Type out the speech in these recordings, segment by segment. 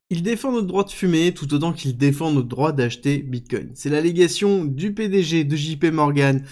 Il défend notre droit de fumer tout autant qu'il défend notre droit d'acheter Bitcoin. C'est l'allégation du PDG de JP Morgan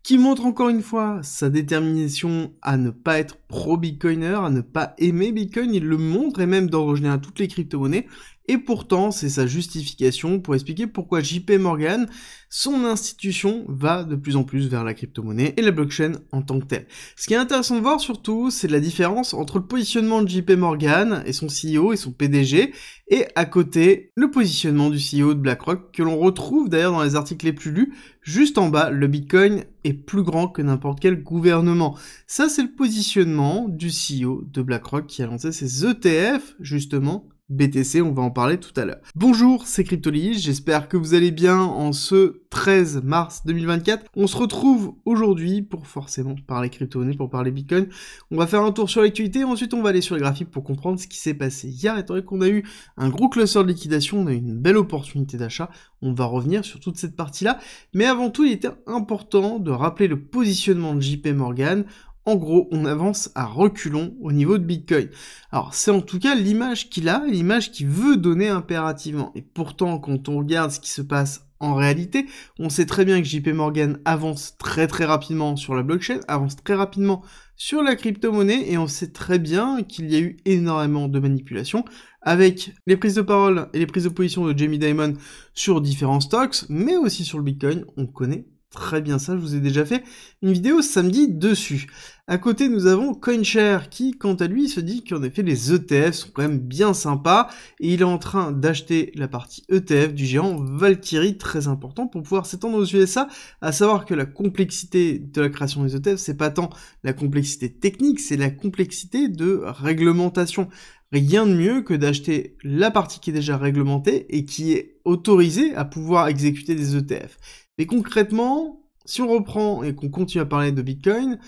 qui montre encore une fois sa détermination à ne pas être pro-bitcoiner, à ne pas aimer Bitcoin. Il le montre et même d'ordre général à toutes les crypto-monnaies. Et pourtant, c'est sa justification pour expliquer pourquoi JP Morgan, son institution, va de plus en plus vers la crypto-monnaie et la blockchain en tant que telle. Ce qui est intéressant de voir surtout, c'est la différence entre le positionnement de JP Morgan et son CEO et son PDG, et à côté, le positionnement du CEO de BlackRock, que l'on retrouve d'ailleurs dans les articles les plus lus, juste en bas, le Bitcoin est plus grand que n'importe quel gouvernement. Ça, c'est le positionnement du CEO de BlackRock qui a lancé ses ETF, justement, BTC, on va en parler tout à l'heure. Bonjour, c'est Cryptolyse, j'espère que vous allez bien en ce 13 mars 2024. On se retrouve aujourd'hui pour forcément parler crypto-monnaie, pour parler Bitcoin. On va faire un tour sur l'actualité, ensuite on va aller sur les graphiques pour comprendre ce qui s'est passé hier. Étant donné qu'on a eu un gros cluster de liquidation, on a eu une belle opportunité d'achat, on va revenir sur toute cette partie-là. Mais avant tout, il était important de rappeler le positionnement de JP Morgan. En gros, on avance à reculons au niveau de Bitcoin. Alors, c'est en tout cas l'image qu'il a, l'image qu'il veut donner impérativement. Et pourtant, quand on regarde ce qui se passe en réalité, on sait très bien que JP Morgan avance très rapidement sur la blockchain, avance très rapidement sur la crypto-monnaie, et on sait très bien qu'il y a eu énormément de manipulations avec les prises de parole et les prises de position de Jamie Dimon sur différents stocks, mais aussi sur le Bitcoin. On connaît très bien ça, je vous ai déjà fait une vidéo samedi dessus. À côté, nous avons CoinShare qui, quant à lui, se dit qu'en effet, les ETF sont quand même bien sympas et il est en train d'acheter la partie ETF du géant Valkyrie, très important pour pouvoir s'étendre aux USA, à savoir que la complexité de la création des ETF, c'est pas tant la complexité technique, c'est la complexité de réglementation. Rien de mieux que d'acheter la partie qui est déjà réglementée et qui est autorisée à pouvoir exécuter des ETF. Mais concrètement, si on reprend et qu'on continue à parler de Bitcoin,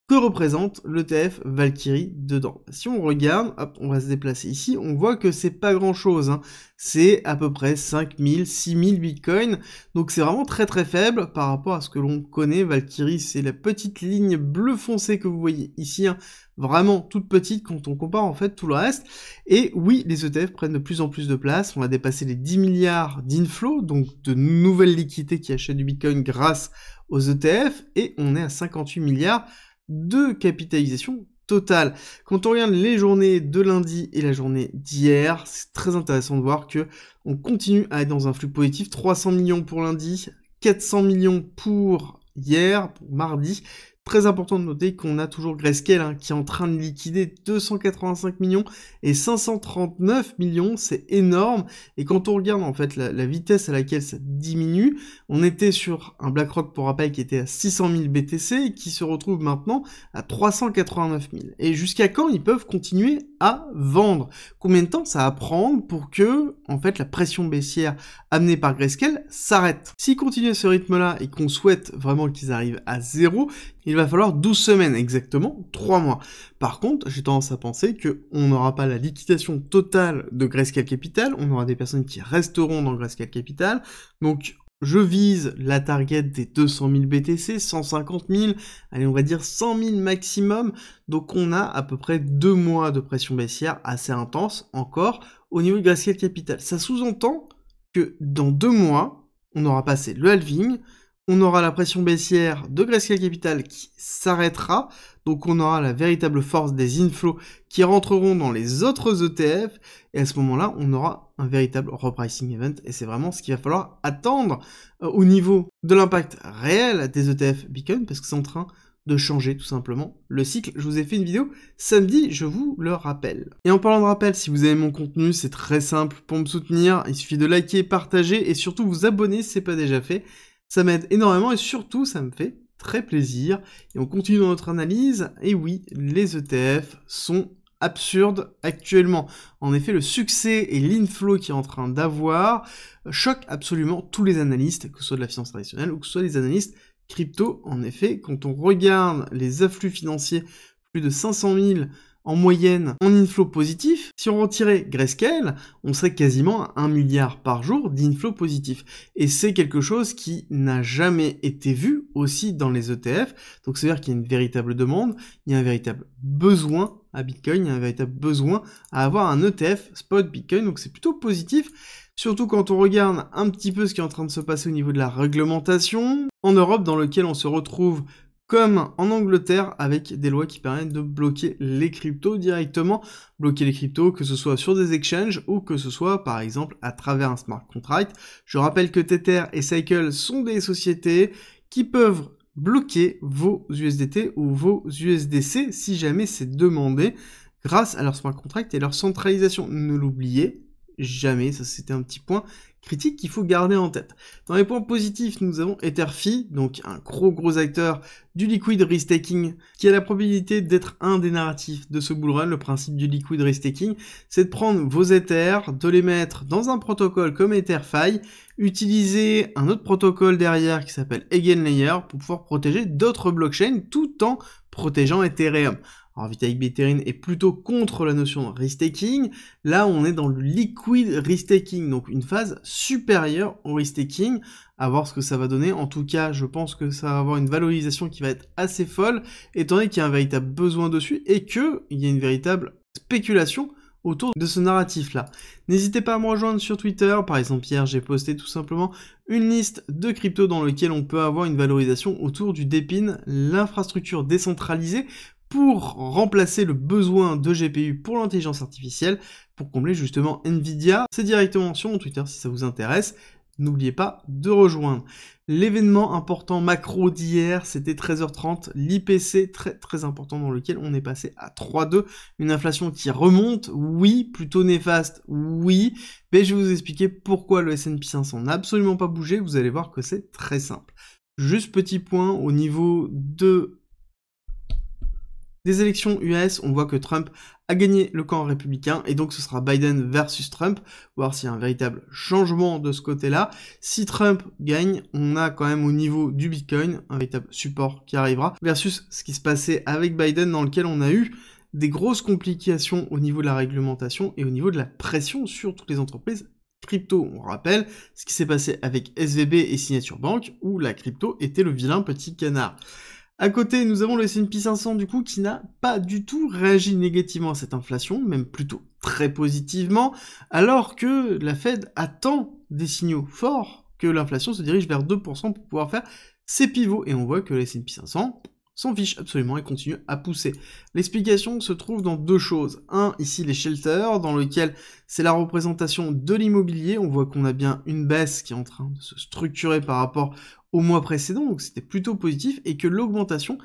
que représente l'ETF Valkyrie dedans? Si on regarde, hop, on va se déplacer ici, on voit que c'est pas grand chose, hein. C'est à peu près 5000, 6000 Bitcoin, donc c'est vraiment très faible par rapport à ce que l'on connaît. Valkyrie, c'est la petite ligne bleu foncé que vous voyez ici, hein. Vraiment toute petite quand on compare en fait tout le reste. Et oui, les ETF prennent de plus en plus de place, on va dépasser les 10 milliards d'inflow, donc de nouvelles liquidités qui achètent du Bitcoin grâce aux ETF, et on est à 58 milliards de capitalisation totale. Quand on regarde les journées de lundi et la journée d'hier, c'est très intéressant de voir que on continue à être dans un flux positif. 300 millions pour lundi, 400 millions pour hier, pour mardi. Très important de noter qu'on a toujours Grayscale, hein, qui est en train de liquider 285 millions et 539 millions, c'est énorme. Et quand on regarde en fait la vitesse à laquelle ça diminue, on était sur un BlackRock, pour rappel, qui était à 600 000 BTC et qui se retrouve maintenant à 389 000. Et jusqu'à quand ils peuvent continuer à vendre? Combien de temps ça va prendre pour que en fait la pression baissière amenée par Grayscale s'arrête? S'ils continuent à ce rythme-là et qu'on souhaite vraiment qu'ils arrivent à zéro, il va falloir 12 semaines, exactement 3 mois. Par contre, j'ai tendance à penser qu'on n'aura pas la liquidation totale de Grayscale Capital, on aura des personnes qui resteront dans Grayscale Capital, donc je vise la target des 200 000 BTC, 150 000, allez on va dire 100 000 maximum, donc on a à peu près 2 mois de pression baissière assez intense encore au niveau de Grayscale Capital. Ça sous-entend que dans 2 mois, on aura passé le halving, on aura la pression baissière de Grayscale Capital qui s'arrêtera, donc on aura la véritable force des inflows qui rentreront dans les autres ETF, et à ce moment-là, on aura un véritable repricing event, et c'est vraiment ce qu'il va falloir attendre au niveau de l'impact réel des ETF Bitcoin, parce que c'est en train de changer tout simplement le cycle. Je vous ai fait une vidéo samedi, je vous le rappelle. Et en parlant de rappel, si vous aimez mon contenu, c'est très simple pour me soutenir, il suffit de liker, partager, et surtout vous abonner si ce n'est pas déjà fait. Ça m'aide énormément et surtout, ça me fait très plaisir. Et on continue dans notre analyse. Et oui, les ETF sont absurdes actuellement. En effet, le succès et l'inflow qui est en train d'avoir choquent absolument tous les analystes, que ce soit de la finance traditionnelle ou que ce soit les analystes crypto. En effet, quand on regarde les afflux financiers, plus de 500 000 en moyenne en inflow positif, si on retirait Grayscale, on serait quasiment à 1 milliard par jour d'inflow positif. Et c'est quelque chose qui n'a jamais été vu aussi dans les ETF, donc c'est-à-dire qu'il y a une véritable demande, il y a un véritable besoin à Bitcoin, il y a un véritable besoin à avoir un ETF spot Bitcoin, donc c'est plutôt positif. Surtout quand on regarde un petit peu ce qui est en train de se passer au niveau de la réglementation en Europe, dans lequel on se retrouve comme en Angleterre avec des lois qui permettent de bloquer les cryptos directement, bloquer les cryptos que ce soit sur des exchanges ou que ce soit par exemple à travers un smart contract. Je rappelle que Tether et Cycle sont des sociétés qui peuvent bloquer vos USDT ou vos USDC si jamais c'est demandé grâce à leur smart contract et leur centralisation. Ne l'oubliez jamais, ça c'était un petit point critique qu'il faut garder en tête. Dans les points positifs, nous avons Etherfi, donc un gros acteur du liquid restaking, qui a la probabilité d'être un des narratifs de ce bull run. Le principe du liquid restaking, c'est de prendre vos Ethers, de les mettre dans un protocole comme Etherfi, utiliser un autre protocole derrière qui s'appelle EigenLayer pour pouvoir protéger d'autres blockchains tout en protégeant Ethereum. Alors Vitalik Buterin est plutôt contre la notion de restaking. Là, on est dans le liquid restaking, donc une phase supérieure au restaking. À voir ce que ça va donner. En tout cas, je pense que ça va avoir une valorisation qui va être assez folle, étant donné qu'il y a un véritable besoin dessus et qu'il y a une véritable spéculation autour de ce narratif-là. N'hésitez pas à me rejoindre sur Twitter. Par exemple, hier, j'ai posté tout simplement une liste de cryptos dans lequel on peut avoir une valorisation autour du DePIN, l'infrastructure décentralisée, pour remplacer le besoin de GPU pour l'intelligence artificielle, pour combler justement Nvidia. C'est directement sur mon Twitter si ça vous intéresse. N'oubliez pas de rejoindre. L'événement important macro d'hier, c'était 13h30, l'IPC très important dans lequel on est passé à 3,2, une inflation qui remonte, oui, plutôt néfaste, oui, mais je vais vous expliquer pourquoi le S&P 500 n'a absolument pas bougé, vous allez voir que c'est très simple. Juste petit point au niveau des élections US, on voit que Trump a gagné le camp républicain, et donc ce sera Biden versus Trump, voir s'il y a un véritable changement de ce côté-là. Si Trump gagne, on a quand même au niveau du Bitcoin un véritable support qui arrivera, versus ce qui se passait avec Biden, dans lequel on a eu des grosses complications au niveau de la réglementation et au niveau de la pression sur toutes les entreprises crypto. On rappelle ce qui s'est passé avec SVB et Signature Bank, où la crypto était le vilain petit canard. À côté, nous avons le S&P 500 du coup qui n'a pas du tout réagi négativement à cette inflation, même plutôt très positivement, alors que la Fed attend des signaux forts que l'inflation se dirige vers 2% pour pouvoir faire ses pivots, et on voit que le S&P 500 s'en fiche absolument et continue à pousser. L'explication se trouve dans deux choses. Un, ici les shelters, dans lequel c'est la représentation de l'immobilier. On voit qu'on a bien une baisse qui est en train de se structurer par rapport au mois précédent, donc c'était plutôt positif, et que l'augmentation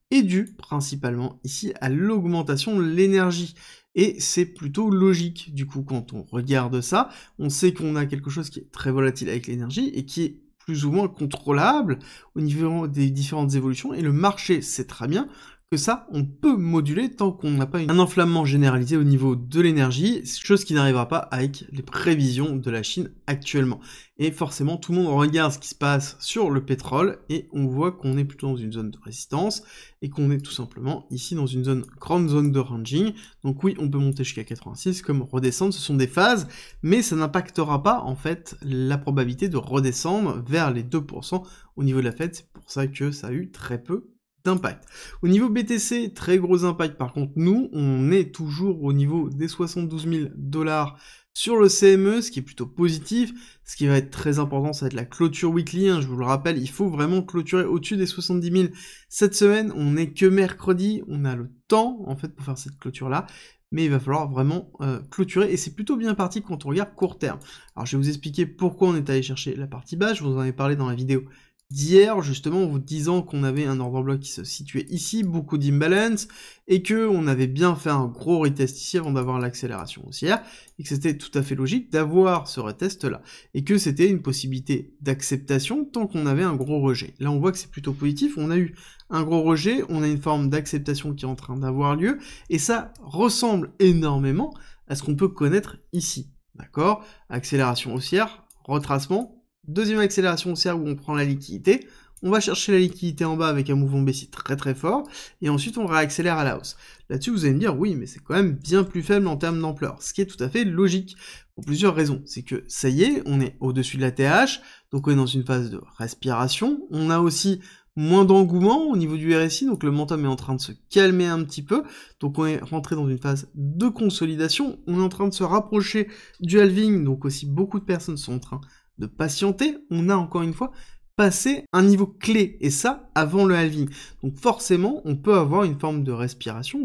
est due principalement ici à l'augmentation de l'énergie. Et c'est plutôt logique, du coup, quand on regarde ça, on sait qu'on a quelque chose qui est très volatile avec l'énergie, et qui est plus ou moins contrôlable au niveau des différentes évolutions, et le marché sait très bien que ça, on peut moduler tant qu'on n'a pas un enflammement généralisé au niveau de l'énergie, chose qui n'arrivera pas avec les prévisions de la Chine actuellement. Et forcément, tout le monde regarde ce qui se passe sur le pétrole, et on voit qu'on est plutôt dans une zone de résistance, et qu'on est tout simplement ici dans une grande zone de ranging. Donc oui, on peut monter jusqu'à 86, comme redescendre, ce sont des phases, mais ça n'impactera pas, en fait, la probabilité de redescendre vers les 2% au niveau de la Fed. C'est pour ça que ça a eu très peu d'impact. Au niveau BTC, très gros impact. Par contre, nous, on est toujours au niveau des 72 000 $ sur le CME, ce qui est plutôt positif. Ce qui va être très important, ça va être la clôture weekly. Je vous le rappelle, il faut vraiment clôturer au-dessus des 70 000 cette semaine. On n'est que mercredi, on a le temps, en fait, pour faire cette clôture-là. Mais il va falloir vraiment clôturer, et c'est plutôt bien parti quand on regarde court terme. Alors, je vais vous expliquer pourquoi on est allé chercher la partie basse. Je vous en ai parlé dans la vidéo d'hier, justement, en vous disant qu'on avait un order block qui se situait ici, beaucoup d'imbalance, et que on avait bien fait un gros retest ici avant d'avoir l'accélération haussière, et que c'était tout à fait logique d'avoir ce retest là, et que c'était une possibilité d'acceptation tant qu'on avait un gros rejet. Là on voit que c'est plutôt positif, on a eu un gros rejet, on a une forme d'acceptation qui est en train d'avoir lieu, et ça ressemble énormément à ce qu'on peut connaître ici, d'accord? Accélération haussière, retracement, deuxième accélération haussière où on prend la liquidité, on va chercher la liquidité en bas avec un mouvement baissier très fort, et ensuite on réaccélère à la hausse. Là-dessus vous allez me dire, oui mais c'est quand même bien plus faible en termes d'ampleur, ce qui est tout à fait logique, pour plusieurs raisons. C'est que ça y est, on est au-dessus de la TH, donc on est dans une phase de respiration, on a aussi moins d'engouement au niveau du RSI, donc le momentum est en train de se calmer un petit peu, donc on est rentré dans une phase de consolidation, on est en train de se rapprocher du halving, donc aussi beaucoup de personnes sont en train de patienter, on a encore une fois passer un niveau clé, et ça avant le halving. Donc forcément, on peut avoir une forme de respiration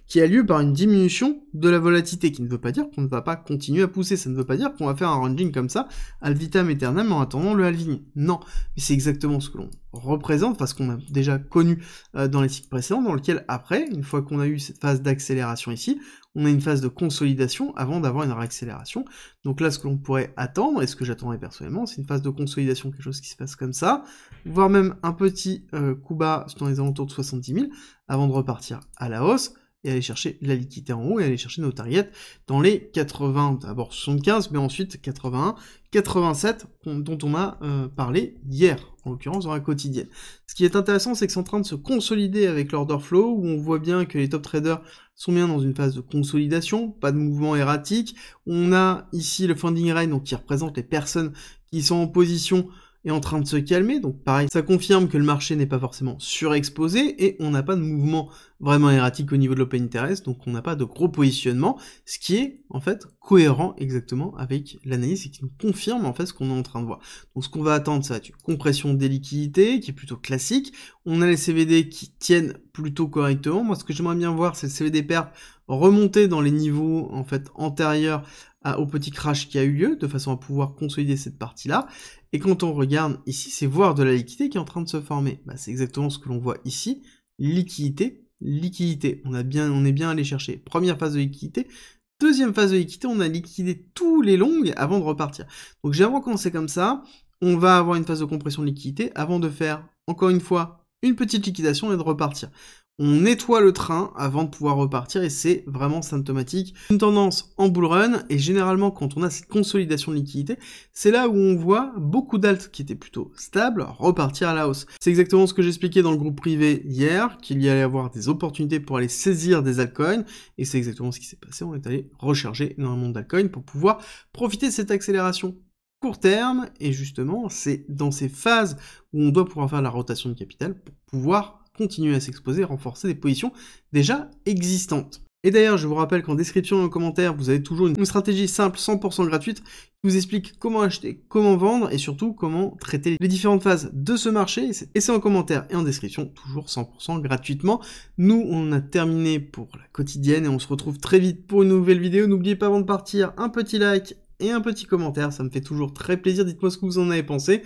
qui a lieu par une diminution de la volatilité, qui ne veut pas dire qu'on ne va pas continuer à pousser, ça ne veut pas dire qu'on va faire un ranging comme ça, ad vitam aeternam en attendant le halving. Non, mais c'est exactement ce que l'on représente, parce qu'on a déjà connu dans les cycles précédents, dans lequel après, une fois qu'on a eu cette phase d'accélération ici, on a une phase de consolidation avant d'avoir une réaccélération. Donc là, ce que l'on pourrait attendre, et ce que j'attendrais personnellement, c'est une phase de consolidation, quelque chose qui se passe comme ça, voire même un petit coup bas dans les alentours de 70 000, avant de repartir à la hausse, et aller chercher la liquidité en haut, et aller chercher nos targets dans les 80, d'abord 75, mais ensuite 81, 87, dont on a parlé hier, en l'occurrence dans la quotidienne. Ce qui est intéressant, c'est que c'est en train de se consolider avec l'order flow, où on voit bien que les top traders sont bien dans une phase de consolidation, pas de mouvement erratique. On a ici le funding rate, donc qui représente les personnes qui sont en position est en train de se calmer, donc pareil, ça confirme que le marché n'est pas forcément surexposé, et on n'a pas de mouvement vraiment erratique au niveau de l'open interest, donc on n'a pas de gros positionnement, ce qui est en fait cohérent exactement avec l'analyse et qui nous confirme en fait ce qu'on est en train de voir. Donc ce qu'on va attendre, ça va être une compression des liquidités, qui est plutôt classique, on a les CVD qui tiennent plutôt correctement. Moi ce que j'aimerais bien voir, c'est le CVD perp remonter dans les niveaux en fait antérieurs au petit crash qui a eu lieu, de façon à pouvoir consolider cette partie-là. Et quand on regarde ici, c'est voir de la liquidité qui est en train de se former. Bah, c'est exactement ce que l'on voit ici. Liquidité, liquidité. On est bien allé chercher. Première phase de liquidité. Deuxième phase de liquidité, on a liquidé tous les longs avant de repartir. Donc généralement quand c'est comme ça, on va avoir une phase de compression de liquidité avant de faire, encore une fois, une petite liquidation et de repartir. On nettoie le train avant de pouvoir repartir et c'est vraiment symptomatique. Une tendance en bull run, et généralement quand on a cette consolidation de liquidité, c'est là où on voit beaucoup d'alts qui étaient plutôt stables repartir à la hausse. C'est exactement ce que j'expliquais dans le groupe privé hier, qu'il y allait avoir des opportunités pour aller saisir des altcoins, et c'est exactement ce qui s'est passé. On est allé recharger énormément d'altcoins pour pouvoir profiter de cette accélération court terme, et justement c'est dans ces phases où on doit pouvoir faire la rotation de capital pour pouvoir continuer à s'exposer, renforcer des positions déjà existantes. Et d'ailleurs, je vous rappelle qu'en description et en commentaire, vous avez toujours une stratégie simple, 100% gratuite, qui vous explique comment acheter, comment vendre, et surtout comment traiter les différentes phases de ce marché. Et c'est en commentaire et en description, toujours 100% gratuitement. Nous, on a terminé pour la quotidienne, et on se retrouve très vite pour une nouvelle vidéo. N'oubliez pas avant de partir, un petit like et un petit commentaire, ça me fait toujours très plaisir. Dites-moi ce que vous en avez pensé.